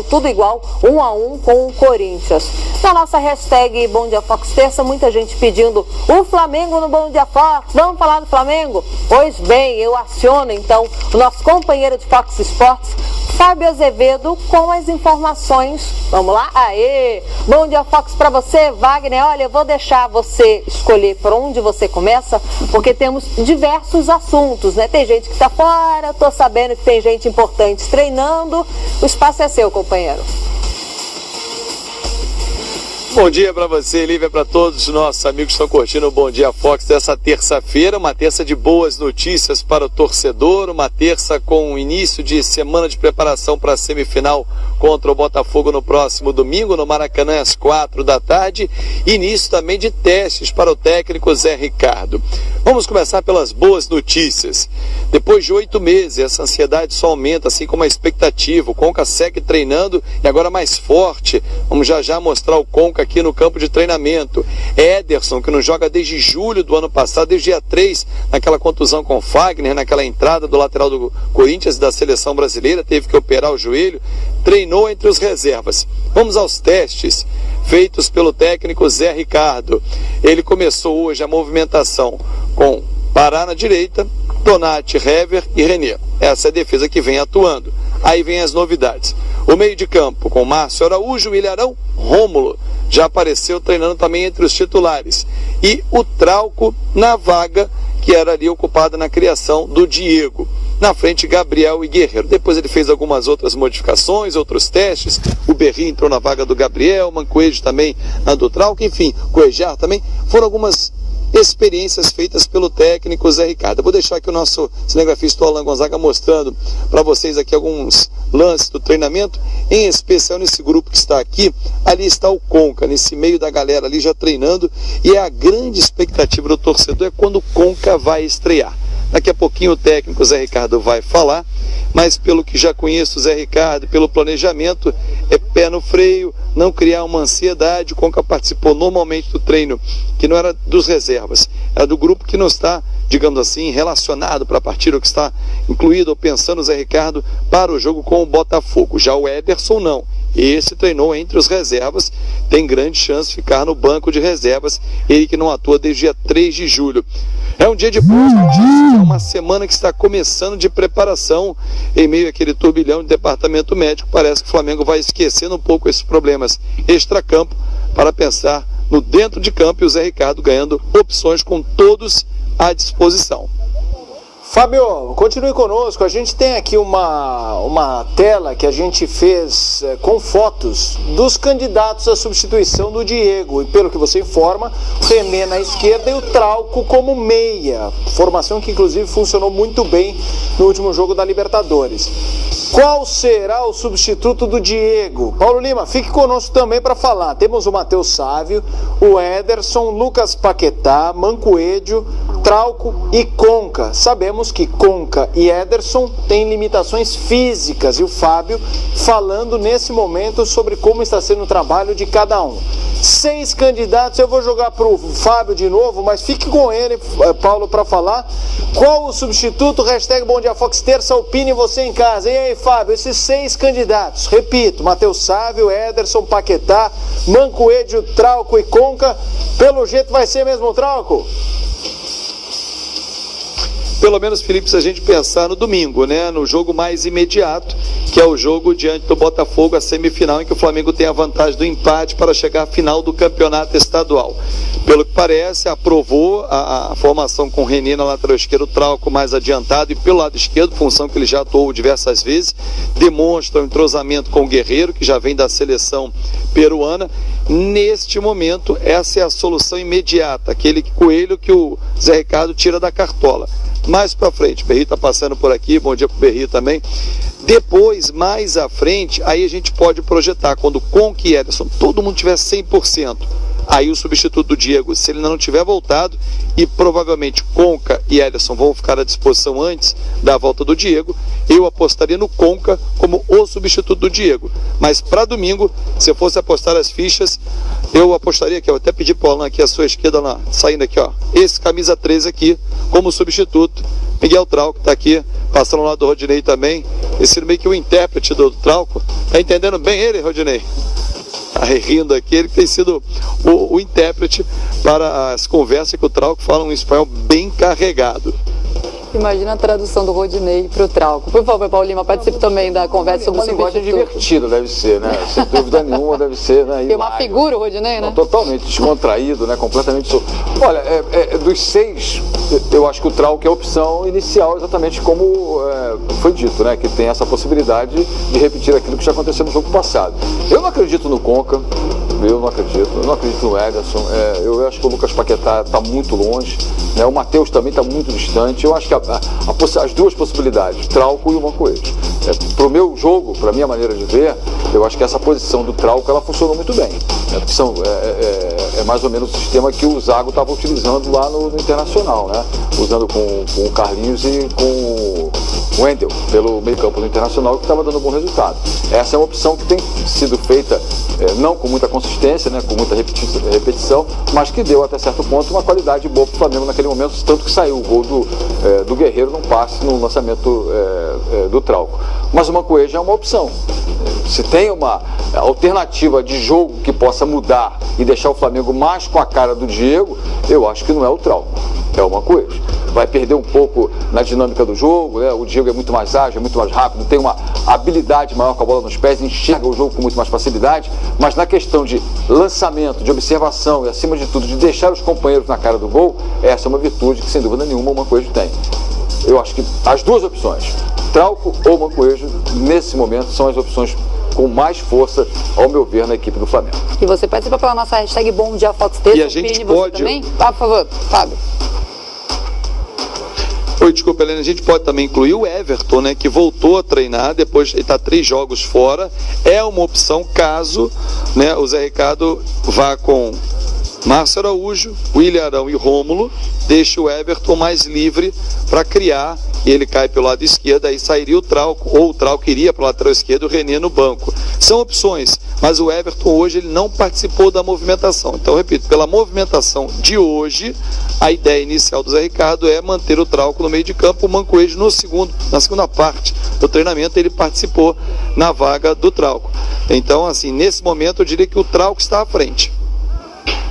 tudo igual, 1-1 com o Corinthians. Na nossa hashtag Bom Dia Fox Terça, muita gente pedindo o Flamengo no Bom Dia Fox. Vamos falar do Flamengo? Pois bem, eu aciono então o nosso companheiro de Fox Sports, Fábio Azevedo, com as informações. Vamos lá? Aê! Bom Dia Fox para você, Wagner. Olha, eu vou deixar você escolher por onde você começa, porque temos diversos assuntos, né? Tem gente que está fora, tô sabendo que tem gente importante treinando. O espaço é seu, companheiro. Bom dia para você, Lívia, para todos os nossos amigos que estão curtindo o Bom Dia Fox dessa terça-feira, uma terça de boas notícias para o torcedor, uma terça com início de semana de preparação para a semifinal contra o Botafogo no próximo domingo, no Maracanã às 4 da tarde, início também de testes para o técnico Zé Ricardo. Vamos começar pelas boas notícias. Depois de 8 meses, essa ansiedade só aumenta, assim como a expectativa. O Conca segue treinando e agora mais forte. Vamos já mostrar o Conca aqui no campo de treinamento. Ederson, que não joga desde julho do ano passado, desde dia 3, naquela contusão com o Fagner, naquela entrada do lateral do Corinthians e da seleção brasileira, teve que operar o joelho, treinou entre os reservas. Vamos aos testes feitos pelo técnico Zé Ricardo. Ele começou hoje a movimentação com Pará na direita, Donati, Hever e René. Essa é a defesa que vem atuando. Aí vem as novidades. O meio de campo com Márcio Araújo, Ilharão, Rômulo. Já apareceu treinando também entre os titulares. E o Trauco na vaga que era ali ocupada na criação do Diego. Na frente, Gabriel e Guerreiro. Depois ele fez algumas outras modificações, outros testes. O Berri entrou na vaga do Gabriel, Mancoejo também na do Trauco, enfim, Cuejar também. Foram algumas experiências feitas pelo técnico Zé Ricardo. Eu vou deixar aqui o nosso cinegrafista Alan Gonzaga mostrando para vocês aqui alguns lances do treinamento, em especial nesse grupo que está aqui. Ali está o Conca, nesse meio da galera ali já treinando, e a grande expectativa do torcedor é quando o Conca vai estrear. Daqui a pouquinho o técnico Zé Ricardo vai falar, mas pelo que já conheço o Zé Ricardo, pelo planejamento, é pé no freio, não criar uma ansiedade. O Conca participou normalmente do treino, que não era dos reservas, era do grupo que não está, digamos assim, relacionado para a partida, ou que está incluído ou pensando o Zé Ricardo para o jogo com o Botafogo. Já o Ederson não. Esse treinou entre os reservas, tem grande chance de ficar no banco de reservas, ele que não atua desde dia 3 de julho. É um dia de boas notícias, é uma semana que está começando de preparação em meio àquele turbilhão de departamento médico. Parece que o Flamengo vai esquecendo um pouco esses problemas extracampo para pensar no dentro de campo, e o Zé Ricardo ganhando opções com todos à disposição. Fábio, continue conosco. A gente tem aqui uma tela que a gente fez com fotos dos candidatos à substituição do Diego. E pelo que você informa, o René na esquerda e o Trauco como meia. Formação que inclusive funcionou muito bem no último jogo da Libertadores. Qual será o substituto do Diego? Paulo Lima, fique conosco também para falar. Temos o Matheus Sávio, o Ederson, Lucas Paquetá, Mancoejo, Trauco e Conca. Sabemos que Conca e Ederson têm limitações físicas, e o Fábio falando nesse momento sobre como está sendo o trabalho de cada um. 6 candidatos, eu vou jogar para o Fábio de novo, mas fique com ele, Paulo, para falar. Qual o substituto? Hashtag Bom Dia Fox Terça, opine você em casa. E aí, Fábio, esses 6 candidatos, repito, Matheus Sávio, Ederson, Paquetá, Mancoejo, Trauco e Conca. Pelo jeito vai ser mesmo o Trauco? Pelo menos, Felipe, se a gente pensar no domingo, né, no jogo mais imediato, que é o jogo diante do Botafogo, a semifinal, em que o Flamengo tem a vantagem do empate para chegar à final do campeonato estadual. Pelo que parece, aprovou a formação com o René na lateral esquerda, o Trauco mais adiantado, e pelo lado esquerdo, função que ele já atuou diversas vezes, demonstra o entrosamento com o Guerreiro, que já vem da seleção peruana. Neste momento, essa é a solução imediata, aquele coelho que o Zé Ricardo tira da cartola. Mais para frente, o Berri está passando por aqui, bom dia para o Berri também. Depois, mais à frente, aí a gente pode projetar, quando Conca e Ederson, todo mundo tiver 100%, aí o substituto do Diego, se ele ainda não tiver voltado, e provavelmente Conca e Ederson vão ficar à disposição antes da volta do Diego, eu apostaria no Conca como o substituto do Diego. Mas para domingo, se eu fosse apostar as fichas, eu apostaria aqui, eu até pedi para o Alan aqui, a sua esquerda lá, saindo aqui, ó, esse camisa 13 aqui, como substituto, Miguel Trauco, está aqui, passando ao lado do Rodinei também, esse meio que o intérprete do Trauco, tá entendendo bem ele, Rodinei? Tá rindo aqui, ele tem sido o intérprete para as conversas que o Trauco fala um espanhol bem carregado. Imagina a tradução do Rodinei para o Trauco. Por favor, Paulo Lima, participe também da conversa sobre o substituto. Uma linguagem divertida deve ser, né? Sem dúvida nenhuma deve ser, né? Tem uma figura o Rodinei, né? Não, totalmente descontraído, né? Completamente... Olha, dos 6, eu acho que o Trauco é a opção inicial, exatamente como foi dito, né? Que tem essa possibilidade de repetir aquilo que já aconteceu no jogo passado. Eu não acredito no Conca, eu não acredito no Ederson, eu acho que o Lucas Paquetá está muito longe, né? O Matheus também está muito distante. Eu acho que as duas possibilidades, Trauco e o Mancoejo. Para o meu jogo, para a minha maneira de ver, eu acho que essa posição do Trauco ela funcionou muito bem. É mais ou menos o sistema que o Zago estava utilizando lá no Internacional, né? Usando com o Carlinhos e com o Wendel pelo meio campo do Internacional, que estava dando um bom resultado. Essa é uma opção que tem sido feita não com muita consistência, né? Com muita repetição, mas que deu até certo ponto uma qualidade boa para o Flamengo naquele momento, tanto que saiu o gol do Guerreiro num passe, no lançamento do Trauco. Mas o Mancoejo é uma opção. Se tem uma alternativa de jogo que possa mudar e deixar o Flamengo mais com a cara do Diego, eu acho que não é o Trauco, é o Mancoejo. Vai perder um pouco na dinâmica do jogo, né? O Diego é muito mais ágil, é muito mais rápido, tem uma habilidade maior com a bola nos pés, enxerga o jogo com muito mais facilidade, mas na questão de lançamento, de observação e, acima de tudo, de deixar os companheiros na cara do gol, essa é uma virtude que, sem dúvida nenhuma, o Mancoejo tem. Eu acho que as duas opções, Trauco ou Mancoejo, nesse momento, são as opções com mais força, ao meu ver, na equipe do Flamengo. E você participa pela nossa hashtag Bom Dia Fox E a gente pode... também? Por favor, Fábio. Oi, desculpa, Helena, a gente pode também incluir o Everton, né, que voltou a treinar, depois ele está 3 jogos fora, é uma opção caso, né, o Zé Ricardo vá com Márcio Araújo, William Arão e Rômulo, deixa o Everton mais livre para criar, e ele cai pelo lado esquerdo, aí sairia o Trauco, ou o Trauco iria para o lateral esquerdo e o René no banco. São opções, mas o Everton hoje ele não participou da movimentação. Então, repito, pela movimentação de hoje, a ideia inicial do Zé Ricardo é manter o Trauco no meio de campo, o Mancoejo na segunda parte do treinamento, ele participou na vaga do Trauco. Então, assim, nesse momento eu diria que o Trauco está à frente.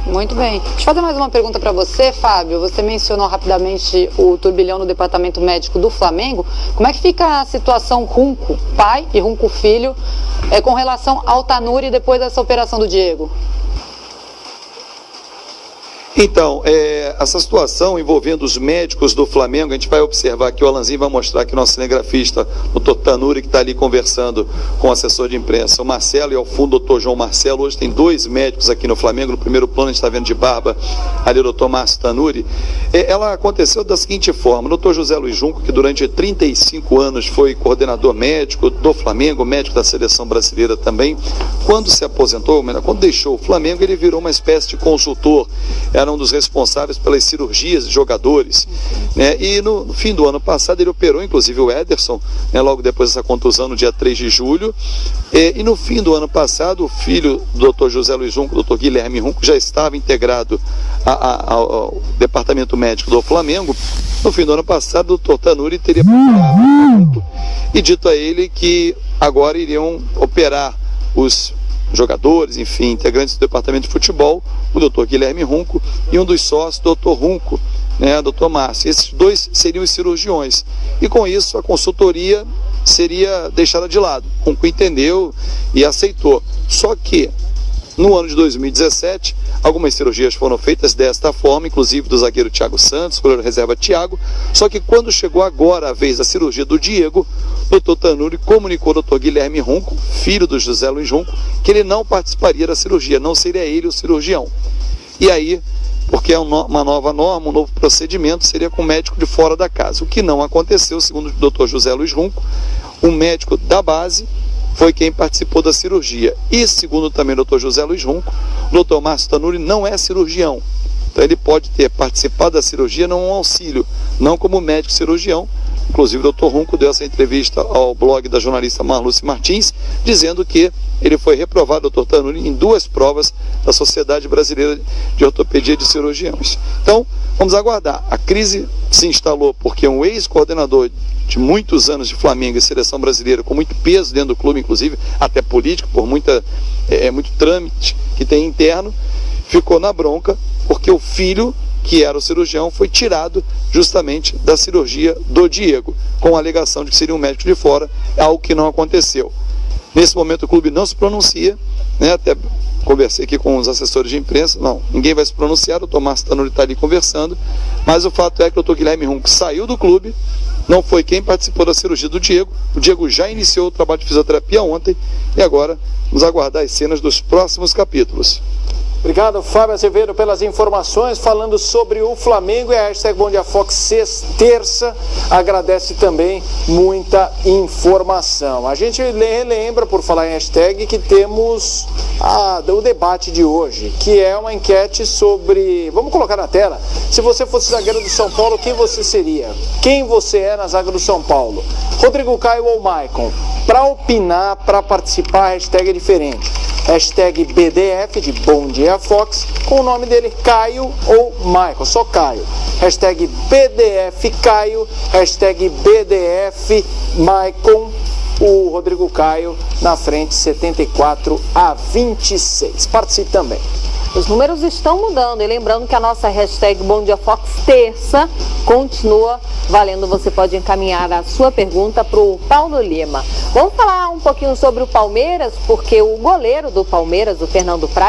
Muito bem. Deixa eu fazer mais uma pergunta para você, Fábio. Você mencionou rapidamente o turbilhão no departamento médico do Flamengo. Como é que fica a situação Runco pai e Runco filho com relação ao Tanuri depois dessa operação do Diego? Então, essa situação envolvendo os médicos do Flamengo, a gente vai observar que o Alanzinho vai mostrar que o nosso cinegrafista, o Dr. Tanuri, que está ali conversando com o assessor de imprensa, o Marcelo, e ao fundo o Dr. João Marcelo. Hoje tem 2 médicos aqui no Flamengo. No primeiro plano a gente está vendo de barba ali o Dr. Márcio Tanuri. Ela aconteceu da seguinte forma: o Dr. José Luiz Junco, que durante 35 anos foi coordenador médico do Flamengo, médico da seleção brasileira também, quando se aposentou, quando deixou o Flamengo, ele virou uma espécie de consultor. Era um dos responsáveis pelas cirurgias de jogadores, né? E no fim do ano passado ele operou inclusive o Ederson, né? Logo depois dessa contusão, no dia 3 de julho, e no fim do ano passado o filho do Dr. José Luiz Junco, o Dr. Guilherme Runco, já estava integrado ao departamento médico do Flamengo. No fim do ano passado o Dr. Tanuri teria procurado o Runco e dito a ele que agora iriam operar os jogadores, enfim, integrantes do departamento de futebol, o Dr. Guilherme Runco e um dos sócios, o Dr. Runco, né, Dr. Márcio. Esses 2 seriam os cirurgiões. E com isso a consultoria seria deixada de lado. Runco entendeu e aceitou. Só que no ano de 2017, algumas cirurgias foram feitas desta forma, inclusive do zagueiro Thiago Santos, goleiro reserva Thiago. Só que quando chegou agora a vez da cirurgia do Diego, o Dr. Tanuri comunicou ao Dr. Guilherme Runco, filho do José Luiz Runco, que ele não participaria da cirurgia, não seria ele o cirurgião. E aí, porque é uma nova norma, um novo procedimento, seria com o médico de fora da casa. O que não aconteceu, segundo o Dr. José Luiz Runco, um médico da base foi quem participou da cirurgia. E segundo também o Dr. José Luiz Runco, o Dr. Márcio Tanuri não é cirurgião. Então ele pode ter participado da cirurgia num auxílio, não como médico cirurgião, Inclusive o Dr. Runco deu essa entrevista ao blog da jornalista Marluce Martins, dizendo que ele foi reprovado, Dr. Tanuri, em 2 provas da Sociedade Brasileira de Ortopedia de Cirurgiões. Então, vamos aguardar. A crise se instalou porque um ex-coordenador de muitos anos de Flamengo e seleção brasileira, com muito peso dentro do clube, inclusive, até político, por muito trâmite que tem interno, ficou na bronca porque o filho, que era o cirurgião, foi tirado justamente da cirurgia do Diego, com a alegação de que seria um médico de fora, algo que não aconteceu. Nesse momento o clube não se pronuncia, né? Até conversei aqui com os assessores de imprensa, não, ninguém vai se pronunciar, o Tomás Tanuri está ali conversando, mas o fato é que o Dr. Guilherme Runco saiu do clube, não foi quem participou da cirurgia do Diego, o Diego já iniciou o trabalho de fisioterapia ontem e agora vamos aguardar as cenas dos próximos capítulos. Obrigado, Fábio Azevedo, pelas informações, falando sobre o Flamengo, e a hashtag Bom Dia Fox terça agradece também muita informação. A gente lembra, por falar em hashtag, que temos o debate de hoje, que é uma enquete sobre, vamos colocar na tela, se você fosse zagueiro do São Paulo, quem você seria? Quem você é na zaga do São Paulo? Rodrigo Caio ou Maicon? Para opinar, para participar, a hashtag é diferente. Hashtag BDF, de Bom Dia Fox, com o nome dele Caio ou Michael, só Caio. Hashtag BDF Caio, hashtag BDF Maicon, o Rodrigo Caio na frente, 74-26. Participe também. Os números estão mudando e lembrando que a nossa hashtag Bom Dia Fox terça continua valendo. Você pode encaminhar a sua pergunta para o Paulo Lima. Vamos falar um pouquinho sobre o Palmeiras, porque o goleiro do Palmeiras, o Fernando Praz,